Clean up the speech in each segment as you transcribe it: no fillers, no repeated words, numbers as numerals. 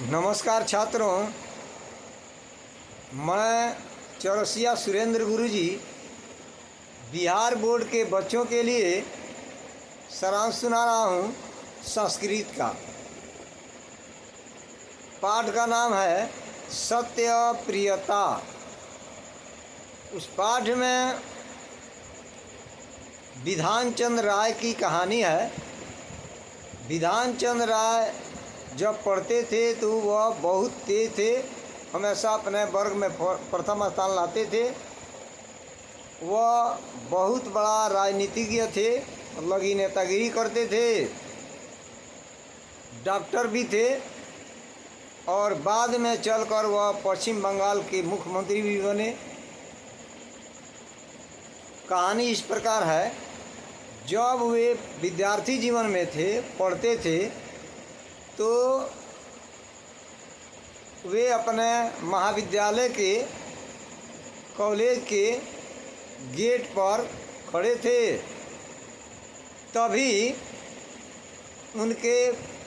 नमस्कार छात्रों, मैं चौरसिया सुरेंद्र गुरुजी बिहार बोर्ड के बच्चों के लिए सारांश सुना रहा हूँ संस्कृत का। पाठ का नाम है सत्य प्रियता। उस पाठ में विधान चंद्र राय की कहानी है। विधान चंद्र राय जब पढ़ते थे तो वह बहुत तेज थे, हमेशा अपने वर्ग में प्रथम स्थान लाते थे। वह बहुत बड़ा राजनीतिज्ञ थे, मतलब कि नेतागिरी करते थे, डॉक्टर भी थे और बाद में चलकर वह पश्चिम बंगाल के मुख्यमंत्री भी बने। कहानी इस प्रकार है, जब वे विद्यार्थी जीवन में थे, पढ़ते थे, तो वे अपने महाविद्यालय के कॉलेज के गेट पर खड़े थे। तभी उनके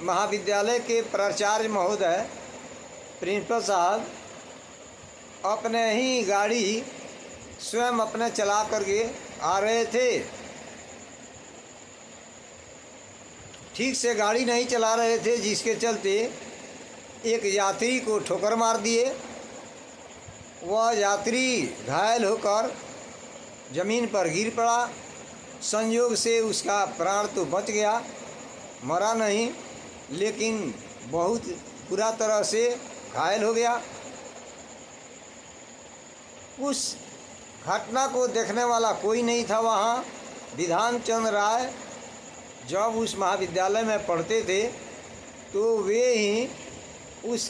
महाविद्यालय के प्राचार्य महोदय, प्रिंसिपल साहब, अपने ही गाड़ी स्वयं अपने चला करके आ रहे थे। ठीक से गाड़ी नहीं चला रहे थे, जिसके चलते एक यात्री को ठोकर मार दिए। वह यात्री घायल होकर ज़मीन पर गिर पड़ा। संयोग से उसका प्राण तो बच गया, मरा नहीं, लेकिन बहुत बुरा तरह से घायल हो गया। उस घटना को देखने वाला कोई नहीं था वहाँ। विधान चंद्र राय जब उस महाविद्यालय में पढ़ते थे तो वे ही उस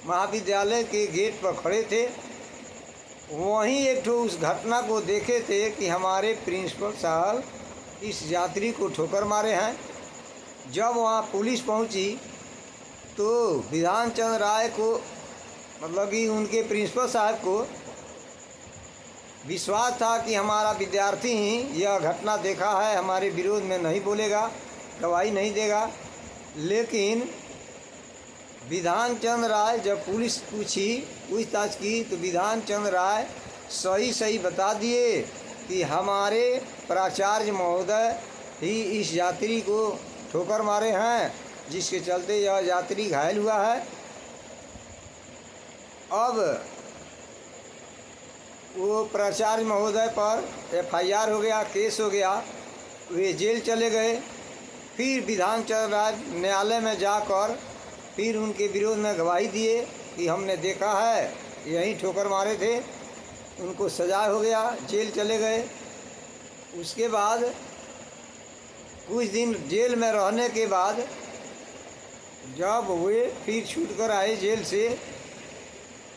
महाविद्यालय के गेट पर खड़े थे। वहीं एक ठो उस घटना को देखे थे कि हमारे प्रिंसिपल साहब इस यात्री को ठोकर मारे हैं। जब वहाँ पुलिस पहुँची तो विधान चंद्र राय को, मतलब कि उनके प्रिंसिपल साहब को विश्वास था कि हमारा विद्यार्थी ही यह घटना देखा है, हमारे विरोध में नहीं बोलेगा, गवाही नहीं देगा। लेकिन विधान चंद्र राय जब पुलिस पूछताछ की तो विधान चंद्र राय सही बता दिए कि हमारे प्राचार्य महोदय ही इस यात्री को ठोकर मारे हैं, जिसके चलते यह यात्री घायल हुआ है। अब वो प्राचार्य महोदय पर FIR हो गया, केस हो गया, वे जेल चले गए। फिर विधान चंद्र राय न्यायालय में जाकर फिर उनके विरोध में गवाही दिए कि हमने देखा है, यही ठोकर मारे थे। उनको सजा हो गया, जेल चले गए। उसके बाद कुछ दिन जेल में रहने के बाद जब वे फिर छूट कर आए जेल से,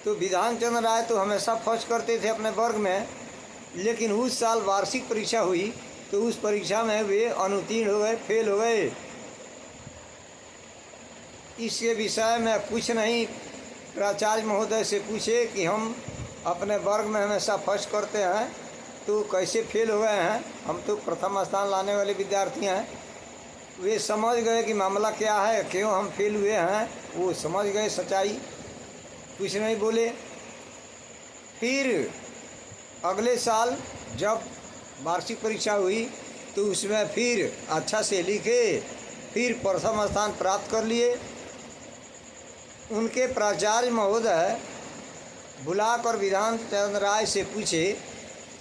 तो विधान चंद्र राय तो हमेशा फर्स्ट करते थे अपने वर्ग में, लेकिन उस साल वार्षिक परीक्षा हुई तो उस परीक्षा में वे अनुत्तीर्ण हो गए, फेल हो गए। इसके विषय में कुछ नहीं प्राचार्य महोदय से पूछे कि हम अपने वर्ग में हमेशा फर्स्ट करते हैं तो कैसे फेल हो गए हैं, हम तो प्रथम स्थान लाने वाले विद्यार्थी हैं। वे समझ गए कि मामला क्या है, क्यों हम फेल हुए हैं, वो समझ गए सच्चाई, कुछ नहीं बोले। फिर अगले साल जब वार्षिक परीक्षा हुई तो उसमें फिर अच्छा से लिखे, फिर प्रथम स्थान प्राप्त कर लिए। उनके प्राचार्य महोदय बुलाकर विधान चंद्र राय से पूछे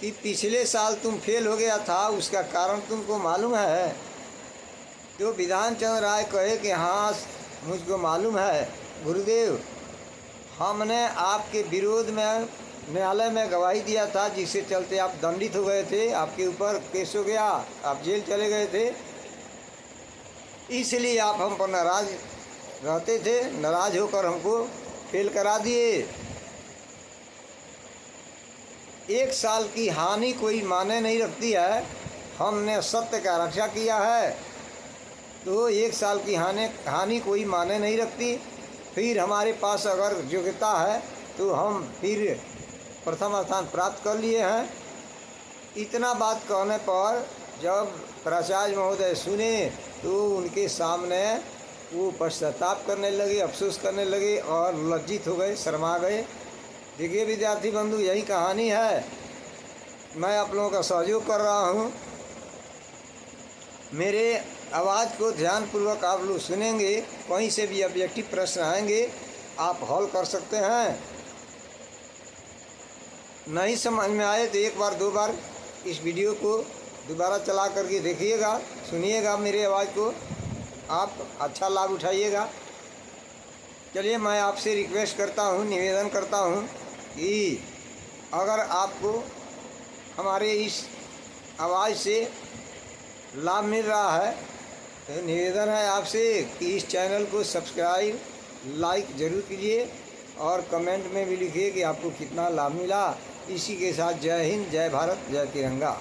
कि पिछले साल तुम फेल हो गया था, उसका कारण तुमको मालूम है? तो विधान चंद्र राय कहे कि हाँ, मुझको मालूम है गुरुदेव, हमने आपके विरोध में न्यायालय में गवाही दिया था, जिससे चलते आप दंडित हो गए थे, आपके ऊपर केस हो गया, आप जेल चले गए थे, इसलिए आप हम पर नाराज रहते थे, नाराज होकर हमको फेल करा दिए। एक साल की हानि कोई माने नहीं रखती है, हमने सत्य का रक्षा किया है तो एक साल की हानि कोई माने नहीं रखती। फिर हमारे पास अगर योग्यता है तो हम फिर प्रथम स्थान प्राप्त कर लिए हैं। इतना बात कहने पर जब प्राचार्य महोदय सुने तो उनके सामने वो पश्चाताप करने लगे, अफसोस करने लगे और लज्जित हो गए, शर्मा गए। देखिए विद्यार्थी बंधु, यही कहानी है। मैं आप लोगों का सहयोग कर रहा हूँ। मेरे आवाज़ को ध्यानपूर्वक आप लोग सुनेंगे, कहीं से भी ऑब्जेक्टिव प्रश्न आएंगे आप हल कर सकते हैं। नहीं समझ में आए तो एक बार दो बार इस वीडियो को दोबारा चला करके देखिएगा, सुनिएगा मेरी आवाज़ को, आप अच्छा लाभ उठाइएगा। चलिए मैं आपसे रिक्वेस्ट करता हूँ, निवेदन करता हूँ कि अगर आपको हमारे इस आवाज़ से लाभ मिल रहा है तो निवेदन है आपसे कि इस चैनल को सब्सक्राइब, लाइक ज़रूर कीजिए और कमेंट में भी लिखिए कि आपको कितना लाभ मिला। इसी के साथ जय हिंद, जय भारत, जय तिरंगा।